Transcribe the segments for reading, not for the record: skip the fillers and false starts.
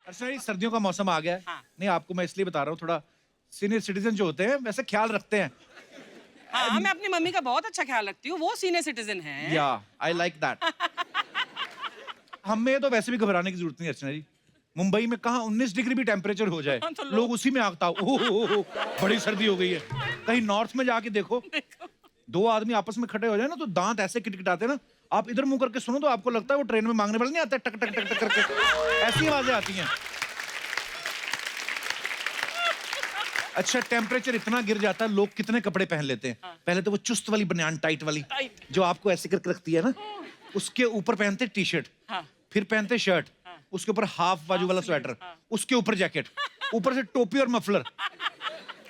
अच्छा, ये सर्दियों का मौसम आ गया है। हाँ। नहीं, आपको मैं इसलिए बता रहा हूँ, थोड़ा सीनियर सिटीजन जो होते हैं वैसे ख्याल रखते हैं। हाँ, मैं अपनी मम्मी का बहुत अच्छा ख्याल रखती हूँ, वो सीनियर सिटीजन है। या आई लाइक दैट। हमें तो वैसे भी घबराने की जरूरत नहीं अर्चना जी। मुंबई में कहाँ 19 डिग्री भी टेम्परेचर हो जाए, हाँ, तो लोग उसी में आगता ओह बड़ी सर्दी हो गई है। कहीं नॉर्थ में जाके देखो, दो आदमी आपस में खड़े हो जाए ना तो दांत ऐसे किटकिटाते हैं ना, आप इधर मुंह करके सुनो तो आपको लगता है वो ट्रेन में मांगने वाले नहीं आते, टक टक टक टक करके ऐसी आवाजें आती हैं। अच्छा, टेम्परेचर इतना गिर जाता है, लोग कितने कपड़े पहन लेते हैं। पहले तो वो चुस्त वाली बनियान, टाइट वाली, टाइट। जो आपको ऐसे करके रखती है ना, उसके ऊपर पहनते टी शर्ट, हाँ। फिर पहनते शर्ट, उसके ऊपर हाफ बाजू वाला स्वेटर, उसके ऊपर जैकेट, ऊपर से टोपी और मफलर।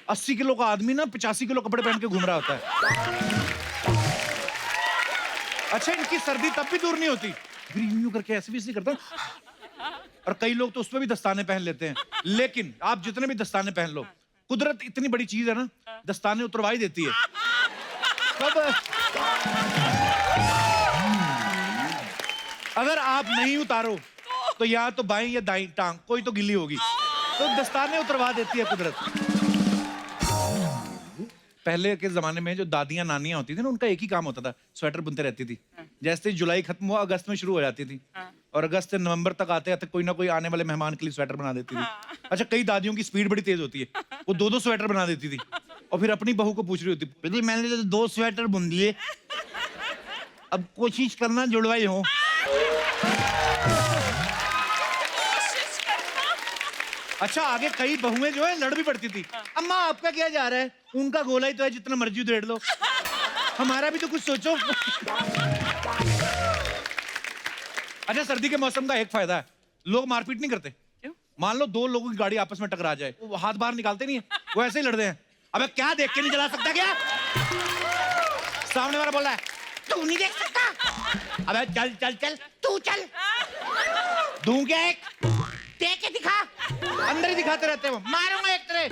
80 किलो का आदमी ना 85 किलो कपड़े पहन के घूम रहा होता है। अच्छा, इनकी सर्दी तब भी दूर नहीं होती, फिर यूं करके ऐसे भी करता। और कई लोग तो उसमें भी दस्ताने पहन लेते हैं। लेकिन आप जितने भी दस्ताने पहन लो, कुदरत इतनी बड़ी चीज है ना, दस्ताने उतरवा ही देती है। कब अगर आप नहीं उतारो तो या तो बाएं या दाईं टांग कोई तो गिल्ली होगी, तो दस्ताने उतरवा देती है कुदरत। पहले के जमाने में जो दादियां नानियां होती थी ना, उनका एक ही काम होता था, स्वेटर बुनते रहती थी। जैसे ही जुलाई खत्म हुआ, अगस्त में शुरू हो जाती थी, और अगस्त से नवंबर तक आते आते कोई ना कोई आने वाले मेहमान के लिए स्वेटर बना देती थी। अच्छा, कई दादियों की स्पीड बड़ी तेज होती है, वो दो दो स्वेटर बना देती थी, और फिर अपनी बहू को पूछ रही होती, मैंने तो 2 स्वेटर बुन दिए, अब कोशिश करना जुड़वाई हो। अच्छा, आगे कई बहुएं जो है लड़ भी पड़ती थी। अम्मा, आपका क्या जा रहा है, उनका गोला ही तो है, जितना मर्जी उधेड़ लो, हमारा भी तो कुछ सोचो। अच्छा, सर्दी के मौसम का एक फायदा है, लोग मारपीट नहीं करते। क्यों? मान लो 2 लोगों की गाड़ी आपस में टकरा जाए, वो हाथ बाहर निकालते नहीं है, वो ऐसे ही लड़ते हैं। अबे क्या देख के नहीं चला सकता क्या? सामने वाला बोल रहा है, तू नहीं देख सकता, अबे चल चल चल, तू चल, दूं क्या एक, देख के दिखा, अंदर ही दिखाते रहते हैं वो, मारूंगा एक तेरे।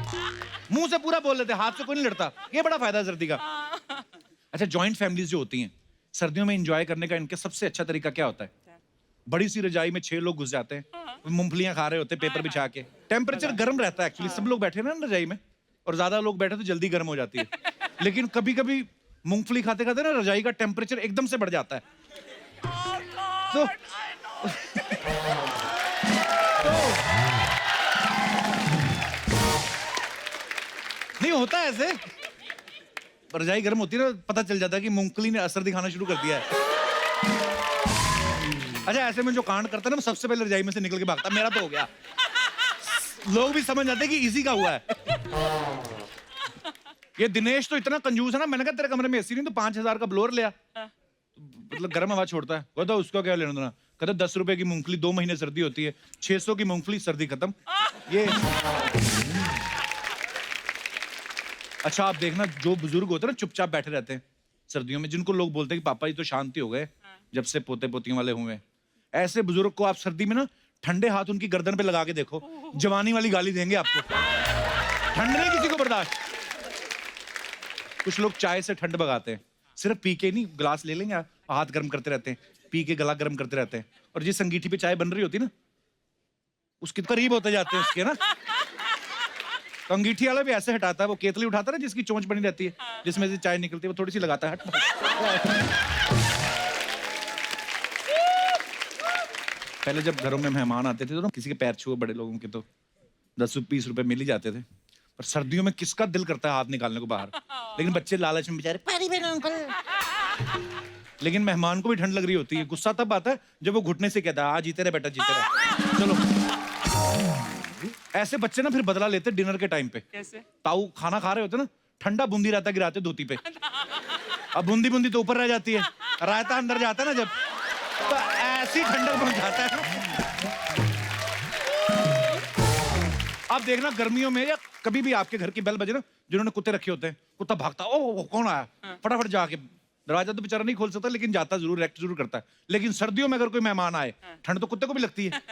मुंह से पूरा बोल लेते, हाथ से कोई नहीं लड़ता। ये बड़ा फायदा है सर्दी का। अच्छा, जॉइंट फैमिलीज जो होती हैं, सर्दियों में एंजॉय करने का इनका सबसे अच्छा तरीका क्या होता है? बड़ी सी रजाई में 6 लोग घुस जाते हैं, मूंगफलियां खा रहे होते हैं पेपर बिछा के। टेम्परेचर गर्म रहता है एक्चुअली, सब लोग बैठे ना रजाई में, और ज्यादा लोग बैठे तो जल्दी गर्म हो जाती है। लेकिन कभी कभी मूंगफली खाते खाते ना रजाई का टेम्परेचर एकदम से बढ़ जाता है। तो नहीं होता है ऐसे, रजाई गर्म होती है ना, पता चल जाता है कि मूंगफली ने असर दिखाना शुरू कर दिया है। अच्छा, ऐसे में जो कांड करता है ना, सबसे पहले रजाई में से निकल के भागता, मेरा तो हो गया। लोग भी समझ जाते हैं कि इसी का हुआ है। ये दिनेश तो इतना कंजूस है ना, मैंने कहा तेरे कमरे में एसी नहीं तो 5000 का ब्लोअर लिया, मतलब गर्म हवा छोड़ता है। कहता उसका क्या लेना देना, कहता 10 रुपए की मूंगफली, 2 महीने सर्दी होती है, 600 की मूंगफली, सर्दी खत्म। ये अच्छा, आप देखना जो बुजुर्ग होते हैं ना, चुपचाप बैठे रहते हैं सर्दियों में, जिनको लोग बोलते हैं कि पापा जी तो शांति हो गए जब से पोते पोतियों वाले हुए, ऐसे बुजुर्ग को आप सर्दी में ना ठंडे हाथ उनकी गर्दन पे लगा के देखो, जवानी वाली गाली देंगे आपको। ठंड नहीं किसी को बर्दाश्त। कुछ लोग चाय से ठंड भगाते हैं, सिर्फ पी के नहीं, गिलास ले लेंगे, हाथ गर्म करते रहते हैं, पी के गला गर्म करते रहते हैं, और जिस अंगीठी पे चाय बन रही होती है ना, उसके करीब होते जाते हैं उसके ना, तो अंगीठी वाला भी ऐसे हटाता है, वो केतली उठाता है ना जिसकी चोंच बनी रहती है, जिसमें से चाय निकलती है, वो थोड़ी सी लगाता है, पहले जब घरों में मेहमान आते थे तो ना, किसी के पैर छुए बड़े लोगों के तो 10-20 रुपए मिल ही जाते थे। पर सर्दियों में किसका दिल करता है हाथ निकालने को बाहर, लेकिन बच्चे लालच में बेचारे पैरी में अंकल। लेकिन मेहमान को भी ठंड लग रही होती है, गुस्सा तब आता है जब वो घुटने से कहता है, हाँ जीते रहे बेटा, जीते रहे, चलो। ऐसे बच्चे ना फिर बदला लेते डिनर के टाइम पे। कैसे? ताऊ खाना खा रहे होते ना, ठंडा बूंदी रायता गिराते धोती पे, अब बूंदी बूंदी तो ऊपर रह जाती है, रायता अंदर जाता है ना जब, तो ऐसी ठंडक पहुंच जाता है। आप देखना गर्मियों में या कभी भी आपके घर की बेल बजे ना, जिन्होंने कुत्ते रखे होते हैं, कुत्ता भागता, ओ कौन आया, फटाफट जाके, दरवाजा तो बेचारा नहीं खोल सकता लेकिन जाता जरूर, रिएक्ट जरूर करता है। लेकिन सर्दियों में अगर कोई मेहमान आए, ठंड तो कुत्ते को भी लगती है,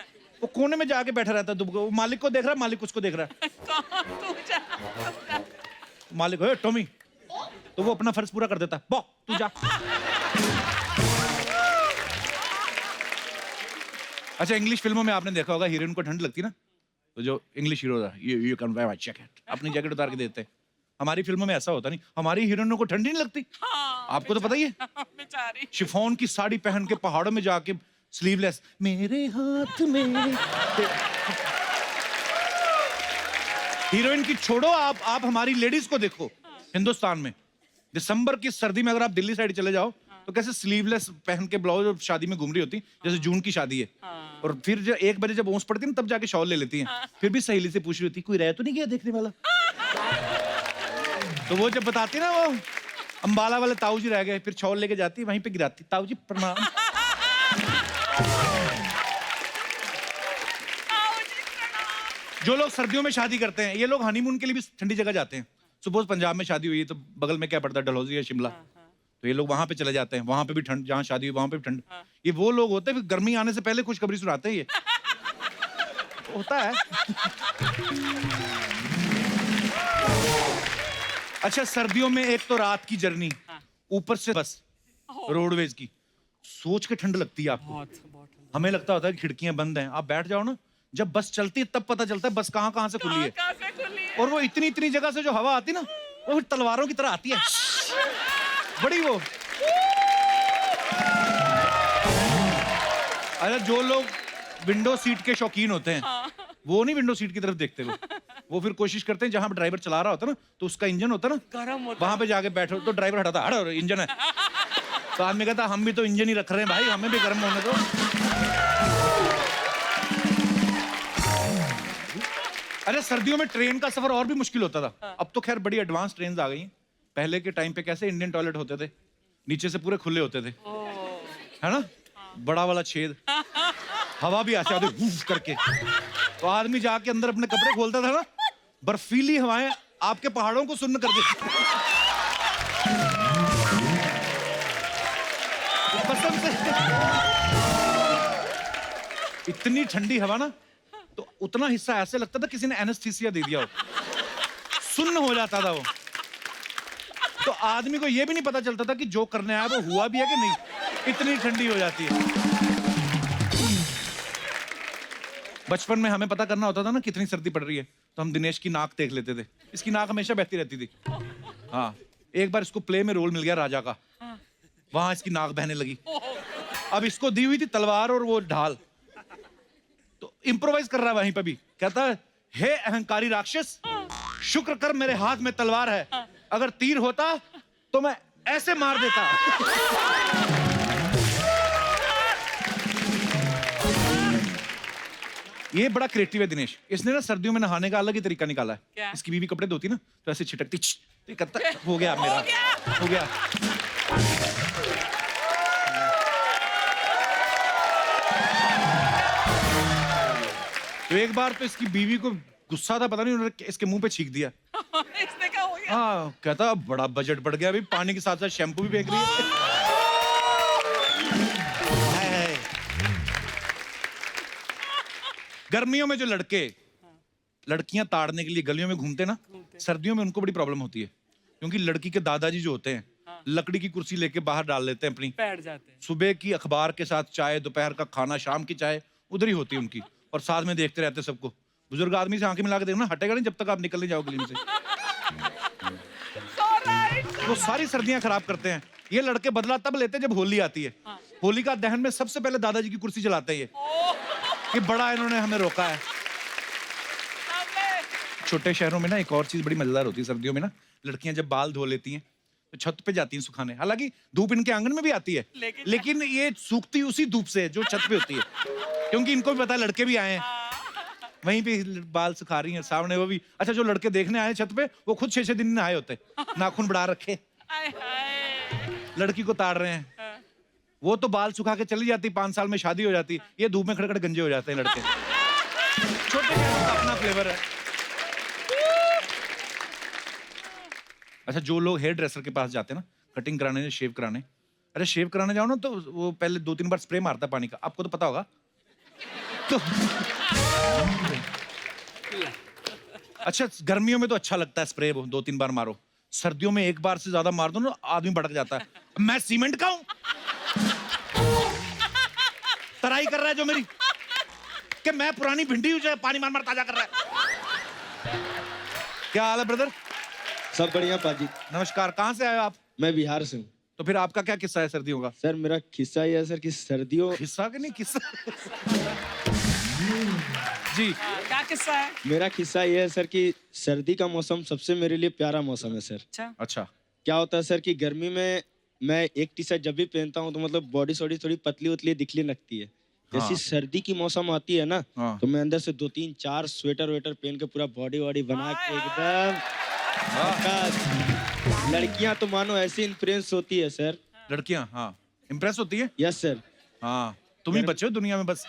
वो कोने में जाके बैठा रहता है, वो मालिक को देख रहा है, मालिक उसको देख रहा है। मालिक हो टॉमी, तो वो अपना फर्ज पूरा कर देता है, बो तू जा। अच्छा, इंग्लिश फिल्मों में आपने देखा होगा हीरोइन को ठंड लगती ना, तो जो इंग्लिश हीरो था, ये कैन वेयर माय जैकेट, अपनी जैकेट उतार के देते हैं। हमारी फिल्मों में ऐसा होता नहीं, हमारी हीरोइनों को ठंड ही नहीं लगती। हाँ, आपको तो पता ही है, बेचारी। शिफॉन की साड़ी पहन के पहाड़ों में जाके स्लीवलेस, मेरे हाथ में। हीरोइन की छोड़ो, आप हमारी लेडीज को देखो हिंदुस्तान में, दिसंबर की सर्दी में अगर आप दिल्ली साइड चले जाओ तो कैसे स्लीवलेस पहन के ब्लाउज शादी में घूम रही होती, जैसे जून की शादी है। और फिर जब 1 बजे जब ओस पड़ती है ना, तब जाके शॉल ले लेती हैं। फिर भी सहेली से पूछ रही होती, कोई रह तो नहीं गया देखने वाला। तो वो जब बताती ना, वो अंबाला वाले ताऊ जी रह गए, फिर शॉल लेके जाती, वहीं पे गिराती, ताऊ जी प्रणाम। जो लोग सर्दियों में शादी करते हैं, ये लोग हनीमून के लिए भी ठंडी जगह जाते हैं। सपोज पंजाब में शादी हुई है तो बगल में क्या पड़ता है, डलहौजी या शिमला, तो ये लोग वहां पे चले जाते हैं, वहां पे भी ठंड, जहां शादी हुई वहां पे भी ठंड। ये वो लोग होते हैं, फिर गर्मी आने से पहले खुशखबरी सुनाते हैं ये। होता है। अच्छा, सर्दियों में एक तो रात की जर्नी, ऊपर से बस रोडवेज की, सोच के ठंड लगती है आपको। बहुत हमें लगता होता है कि खिड़कियां बंद हैं, आप बैठ जाओ ना, जब बस चलती है तब पता चलता है बस कहां कहां से खुली है। कहाँ से खुली है? और वो इतनी इतनी जगह से जो हवा आती ना, वो फिर तलवारों की तरह आती है, बड़ी वो। अरे जो लोग विंडो सीट के शौकीन होते हैं, वो नहीं विंडो सीट की तरफ देखते, वो फिर कोशिश करते हैं जहां पे ड्राइवर चला रहा होता है ना, तो उसका इंजन होता है ना, गरम होता वहां पे जाके बैठो तो ड्राइवर हटाता, हटो इंजन है। तो आदमी कहता, हम भी तो इंजन ही रख रहे हैं भाई, हमें भी गर्म होने दो। अरे सर्दियों में ट्रेन का सफर और भी मुश्किल होता था। अब तो खैर बड़ी एडवांस ट्रेन आ गई हैं। पहले के टाइम पे कैसे इंडियन टॉयलेट होते थे, नीचे से पूरे खुले होते थे, है ना, बड़ा वाला छेद, हवा भी आती आती वूफ करके। तो आदमी जाके अंदर अपने कपड़े खोलता था ना, बर्फीली हवाएं आपके पहाड़ों को सुन्न कर देती। कसम से इतनी ठंडी हवा ना, तो उतना हिस्सा ऐसे लगता था किसी ने एनेस्थीसिया दे दिया हो, सुन्न हो जाता था वो। तो आदमी को ये भी नहीं पता चलता था कि जो करने आया वो हुआ भी है कि नहीं, इतनी ठंडी हो जाती है। बचपन में हमें पता करना होता था ना कितनी सर्दी पड़ रही है, तो हम दिनेश की नाक देख लेते थे, इसकी नाक हमेशा बहती रहती थी। हाँ, एक बार इसको प्ले में रोल मिल गया राजा का, वहां इसकी नाक बहने लगी। अब इसको दी हुई थी तलवार और वो ढाल, तो इम्प्रोवाइज कर रहा है वहीं पे भी, कहता है, हे अहंकारी राक्षस, शुक्र कर मेरे हाथ में तलवार है, अगर तीर होता तो मैं ऐसे मार देता। ये बड़ा क्रिएटिव है दिनेश, इसने ना सर्दियों में नहाने का अलग ही तरीका निकाला है। क्या? इसकी बीवी कपड़े धोती ना, तो ऐसे छिटकती, तो ये करता, हो गया मेरा, हो गया। तो एक बार तो इसकी बीवी को गुस्सा था, पता नहीं उन्होंने इसके मुंह पे छींक दिया। इसने क्या हो गया? हाँ, कहता बड़ा बजट बढ़ गया, अभी पानी के साथ साथ शैम्पू भी फेंक रही है। गर्मियों में जो लड़कियां ताड़ने के लिए गलियों में घूमते ना, सर्दियों में उनको बड़ी प्रॉब्लम होती है, क्योंकि लड़की के दादाजी जो होते हैं, लकड़ी की कुर्सी लेके बाहर डाल लेते हैं अपनी, बैठ जाते हैं। सुबह की अखबार के साथ चाय, दोपहर का खाना, शाम की चाय उधर ही होती है उनकी, और साथ में देखते रहते हैं सबको। बुजुर्ग आदमी से आंखें मिला के देखना, हटेगा नहीं जब तक आप निकल नहीं जाओ गली में से। वो सारी सर्दियां खराब करते हैं। ये लड़के बदला तब लेते हैं जब होली आती है। होली का दहन में सबसे पहले दादाजी की कुर्सी जलाते हैं ये, कि बड़ा इन्होंने हमें रोका है। छोटे शहरों में ना एक और चीज बड़ी मजेदार होती है सर्दियों में ना, लड़कियां जब बाल धो लेती हैं तो छत पे जाती हैं सुखाने, हालांकि धूप इनके आंगन में भी आती है, लेकिन ये सूखती उसी धूप से जो छत पे होती है, क्योंकि इनको भी पता है लड़के भी आए हैं, वहीं पे बाल सुखा रही हैं सामने वो भी। अच्छा, जो लड़के देखने आए छत पे, वो खुद 6-6 दिन नहाए होते, नाखून बढ़ा रखे, लड़की को ताड़ रहे हैं। वो तो बाल सुखा के चली जाती, 5 साल में शादी हो जाती, ये धूप में खड़े खड़े गंजे हो जाते हैं लड़के। छोटे शहरों का अपना फ्लेवर है। अच्छा, जो लोग हेयर ड्रेसर के पास जाते हैं ना, कटिंग कराने, शेव कराने, अरे शेव कराने जाओ ना, तो वो पहले 2-3 बार स्प्रे मारता है पानी का, आपको तो पता होगा। तो अच्छा, गर्मियों में तो अच्छा लगता है स्प्रे, वो 2-3 बार मारो। सर्दियों में एक बार से ज्यादा मार दो ना, आदमी भड़क जाता है। मैं सीमेंट का हूं, तराई कर रहा है जो मेरी, कि मैं पुरानी भिंडी हूं जो पानी मार मार ताजा कर रहा है। क्या हाल है ब्रदर? सब बढ़िया पाजी। नमस्कार, कहाँ से आए हो आप? मैं बिहार से हूँ। तो फिर आपका क्या किस्सा है सर्दियों का? सर मेरा किस्सा ये है सर कि सर्दियों किस्सा के नहीं किस्सा जी क्या किस्सा है? मेरा किस्सा ये है सर कि सर्दी का मौसम सबसे मेरे लिए प्यारा मौसम है सर। अच्छा अच्छा क्या होता है सर कि गर्मी में मैं एक टी शर्ट जब भी पहनता हूँ तो मतलब बॉडी सॉडी थोड़ी पतली उतली दिखने लगती है। जैसी हाँ। सर्दी की मौसम आती है ना हाँ। तो मैं अंदर से 2-3-4 स्वेटर वेटर पहन के पूरा बॉडी वॉडी बना के एकदम झकास। लड़कियां तो मानो ऐसी इम्प्रेस होती है सर। लड़कियां हाँ इम्प्रेस होती है। Yes sir. हाँ तुम ही बचे हो दुनिया में बस।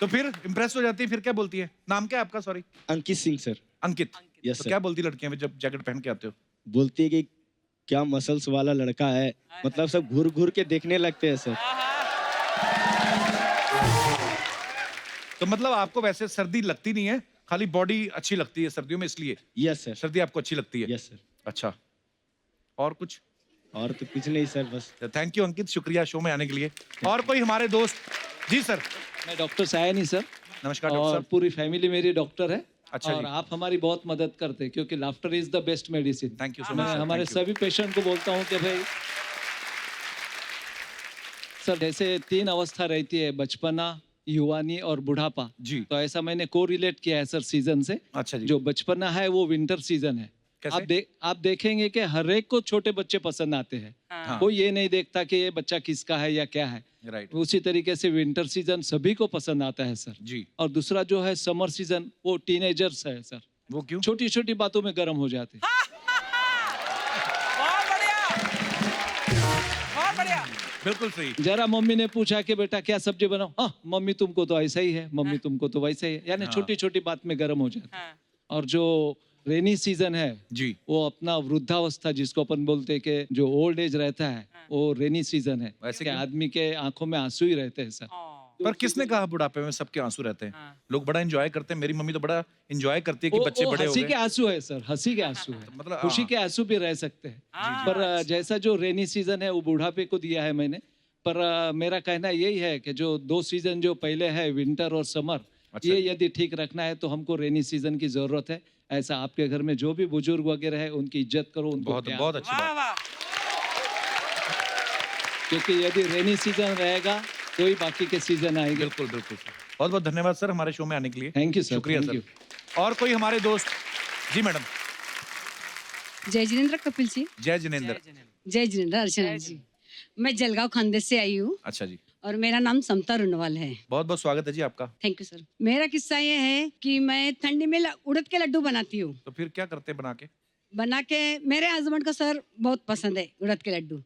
तो फिर इम्प्रेस हो जाती है, फिर क्या बोलती है? नाम क्या है आपका? सॉरी। अंकित सिंह सर। अंकित। यस तो सर। क्या बोलती लड़कियां जब जैकेट पहन के आते हो? बोलती है कि क्या मसल्स वाला लड़का है, मतलब सब घूर घूर के देखने लगते हैं सर। तो मतलब आपको वैसे सर्दी लगती नहीं है, खाली बॉडी अच्छी लगती है सर्दियों में, इसलिए यस सर। सर्दी आपको अच्छी लगती है। Yes sir. अच्छा, और कुछ? और तो कुछ नहीं सर, बस। थैंक यू अंकित, शुक्रिया शो में आने के लिए। और कोई हमारे दोस्त? जी सर। मैं डॉक्टर सायनी सर। नमस्कार डॉक्टर और साहब। पूरी फैमिली मेरी डॉक्टर है। अच्छा और जी। आप हमारी बहुत मदद करते हैं क्योंकि laughter is the best medicine. Thank you so मैं मच। हमारे सभी पेशेंट को बोलता हूँ कि भाई सर जैसे 3 अवस्था रहती है, बचपना, युवानी और बुढ़ापा। जी। तो ऐसा मैंने को रिलेट किया है सर सीजन से। अच्छा जी। जो बचपना है वो विंटर सीजन है। कैसे? आप देखेंगे कि हर एक को छोटे बच्चे पसंद आते हैं। हाँ। कोई ये नहीं देखता कि ये बच्चा किसका है या क्या है। राइट। उसी तरीके से विंटर सीजन सभी को पसंद आता है सर। जी। और दूसरा जो है समर सीजन, वो टीनेजर्स है सर। वो क्यों? छोटी छोटी बातों में गर्म हो जाते हैं। बहुत बढ़िया, बहुत बढ़िया। बिल्कुल सही। जरा मम्मी ने पूछा कि बेटा क्या सब्जी बनाओ, हाँ मम्मी तुमको तो ऐसा ही है, मम्मी तुमको तो वैसा ही है, यानी छोटी छोटी बात में गर्म हो जाते हैं। हाँ। और जो रेनी सीजन है जी। वो अपना वृद्धावस्था जिसको अपन बोलते हैं कि जो ओल्ड एज रहता है वो रेनी सीजन है। वैसे कि क्यों? आदमी के आंखों में आंसू ही रहते हैं सर। पर किसने कहा बुढ़ापे में सबके आंसू रहते हैं? हाँ। लोग बड़ा एंजॉय करते हैं, मेरी मम्मी तो बड़ा एंजॉय करती है कि बच्चे वो बड़े हो हंसी के गए। आंसू है सर, हंसी के आंसू है। मतलब, खुशी हाँ। के आंसू भी रह सकते हैं। पर जैसा जो रेनी सीजन है वो बुढ़ापे को दिया है मैंने। पर मेरा कहना यही है कि जो 2 सीजन जो पहले है विंटर और समर, अच्छा ये जी। यदि ठीक रखना है तो हमको रेनी सीजन की जरूरत है। ऐसा आपके घर में जो भी बुजुर्ग वगैरह है उनकी इज्जत करो, उनको बहुत प्यार बहुत दो। अच्छी वाह बात। वाह। क्योंकि यदि रेनी सीजन रहेगा तो ही बाकी के सीजन आएंगे। बिल्कुल बिल्कुल सर। बहुत बहुत धन्यवाद सर हमारे शो में आने के लिए। Thank you sir. शुक्रिया थैंक सर। यू। और कोई हमारे दोस्त? जी मैडम। जय जिनेन्द्र कपिल जी। जय जिनेन्द्र। जय जिनेन्द्र अर्चना जी। मैं जलगांव खानदेश से आई हूँ अच्छा जी। और मेरा नाम समता रुनवाल है। बहुत बहुत स्वागत है जी आपका। Thank you sir. मेरा किस्सा ये है कि मैं ठंडी में उड़द के लड्डू बनाती हूँ। तो फिर क्या करते हैं बना के मेरे हस्बैंड को सर बहुत पसंद है उड़द के लड्डू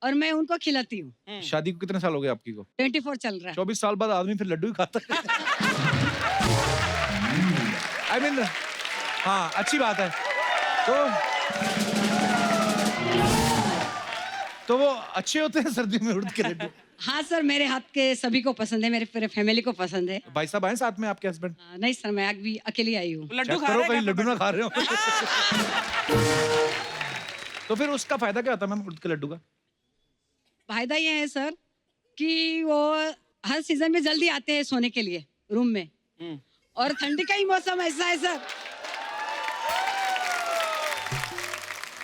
और मैं उनको खिलाती हूँ। शादी को कितने साल हो गए आपकी को? 24 चल रहा है। 24 साल बाद आदमी फिर लड्डू ही खाता है। आई मीन हाँ अच्छी बात है। तो वो अच्छे होते हैं सर्दियों में उड़द के लड्डू? हाँ सर, मेरे हाथ के सभी को पसंद है, मेरे पूरे फैमिली को पसंद है। भाई साहब आए साथ में आपके हस्बैंड? नहीं सर, मैं अभी अकेली आई हूँ। लड्डू चेक खा करो रहे कहीं हैं लड्डू ना खा रहे हो। तो फिर उसका फायदा क्या होता है मैम उड़द के लड्डू का? फायदा ये है सर कि वो हर सीजन में जल्दी आते हैं सोने के लिए रूम में, और ठंडी का ही मौसम ऐसा है सर।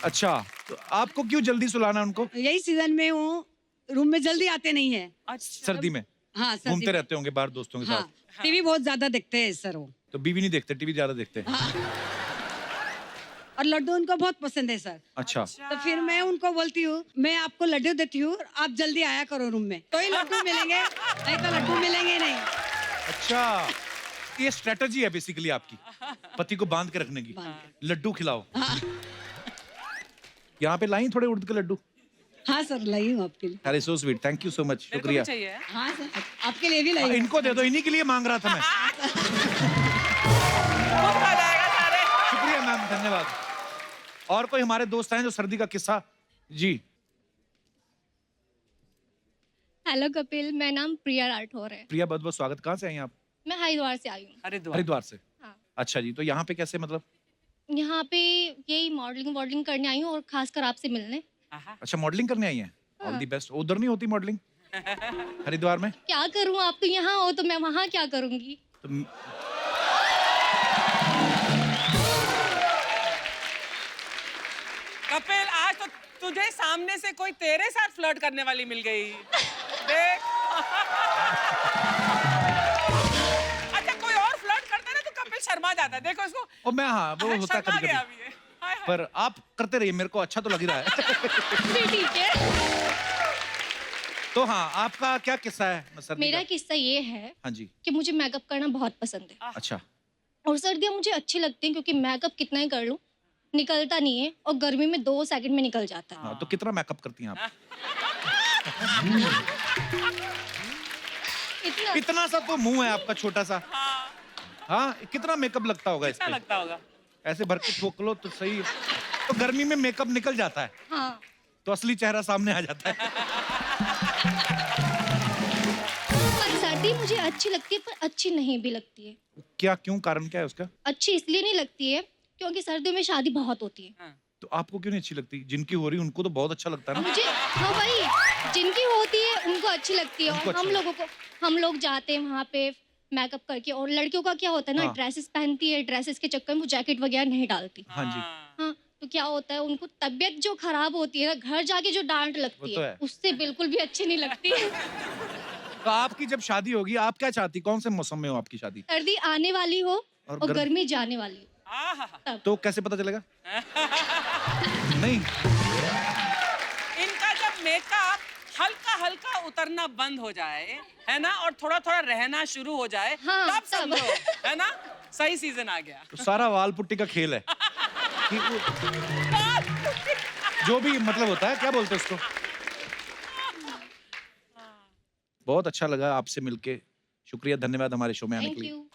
अच्छा, तो आपको क्यों जल्दी सुलाना उनको? यही सीजन में वो रूम में जल्दी आते नहीं है। सर्दी में हाँ सर्दी घूमते में। रहते होंगे बाहर दोस्तों के हाँ, साथ। टीवी बहुत ज्यादा देखते हैं सर वो। तो बीवी नहीं देखते, टीवी ज्यादा देखते हैं। और लड्डू उनको बहुत पसंद है सर। अच्छा। तो फिर मैं उनको बोलती हूँ मैं आपको लड्डू देती हूँ, आप जल्दी आया करो रूम में, तो ही लड्डू मिलेंगे, नहीं तो लड्डू मिलेंगे नहीं। अच्छा, ये स्ट्रेटजी है बेसिकली आपकी, पति को बांध के रखने की। लड्डू खिलाओ। यहाँ पे लाई थोड़े उड़द के लड्डू। हाँ सर, लाई हूँ आपके लिए। अरे so sweet, thank you so much, मेरे को भी शुक्रिया। चाहिए। हाँ सर, आपके लिए भी लाई हूँ। इनको दे दो, इन्हीं के लिए मांग रहा था मैं। खुद खा जाएगा सारे। शुक्रिया मैम, धन्यवाद। और कोई हमारे दोस्त हैं जो सर्दी का किस्सा? जी। हेलो कपिल, मेरा नाम प्रिया राठौर है। प्रिया, बहुत बहुत स्वागत। कहाँ से आई हैं आप? मैं हरिद्वार से आई हूँ। हरिद्वार से। हाँ। अच्छा जी, तो यहाँ पे कैसे मतलब? यहाँ पे यही मॉडलिंग करने आई हूँ और खासकर आपसे मिलने। अच्छा, मॉडलिंग करने आई हैं? All the best. उधर नहीं होती मॉडलिंग हरिद्वार में? क्या करूँ, आप तो यहाँ हो तो मैं वहाँ क्या करूँगी। तो कपिल आज तो तुझे सामने से कोई तेरे साथ फ्लर्ट करने वाली मिल गई। देख अच्छा कोई और फ्लर्ट करता ना तो कपिल शर्मा जाता। देखो इसको। ओ मैं हाँ वो होता शर्मा कभी गया कभी, अभी ये। हाय, हाय। पर आप करते रहिए, मेरे को अच्छा तो लग ही रहा है। फिर ठीक है। तो हाँ आपका क्या किस्सा है सर्दी मेरा का? किस्सा ये है हाँ जी। कि मुझे मेकअप करना बहुत पसंद है अच्छा। और सर्दियाँ मुझे अच्छी लगती हैं क्योंकि मेकअप कितना ही कर लूँ निकलता नहीं है और गर्मी में 2 सेकंड में निकल जाता है। हाँ तो कितना मेकअप करती हैं आप? इतना इतना सा तो मुंह है आपका छोटा सा। हाँ कितना मेकअप लगता होगा क्या इसमें? लगता होगा? ऐसे भर के ठोक लो तो सही। तो गर्मी में मेकअप निकल जाता है हाँ तो असली चेहरा सामने आ जाता है। पर सर्दी मुझे अच्छी लगती है पर अच्छी नहीं भी लगती है। क्या क्यों, कारण क्या है उसका? अच्छी इसलिए नहीं लगती है क्योंकि सर्दियों में शादी बहुत होती है। तो आपको क्यों नहीं अच्छी लगती? जिनकी हो रही उनको तो बहुत अच्छा लगता है ना। मुझे हाँ भाई जिनकी होती है उनको अच्छी लगती है उनको और अच्छी हम लोग जाते हैं वहाँ पे मेकअप करके और लड़कियों का क्या होता है ना हाँ। ड्रेसेस पहनती है, ड्रेसेस के चक्कर में वो जैकेट वगैरह नहीं डालती। हाँ जी। हाँ तो क्या होता है उनको तबीयत जो खराब होती है ना घर जाके जो डांट लगती वो तो है है। उससे बिल्कुल भी अच्छी नहीं लगती। तो आपकी जब शादी होगी आप क्या चाहती, कौन से मौसम में हो आपकी शादी? सर्दी आने वाली हो और और गर्मी जाने वाली हो। तो कैसे पता चलेगा? नहीं इनका जब मेकअप हल्का हल्का उतरना बंद हो जाए है ना और थोड़ा थोड़ा रहना शुरू हो जाए हाँ, तब तब। समझो है ना सही सीजन आ गया। तो सारा वाल पुट्टी का खेल है कि जो भी मतलब होता है, क्या बोलते हैं उसको। बहुत अच्छा लगा आपसे मिलके, शुक्रिया, धन्यवाद हमारे शो में आने के थैंक लिए। यू।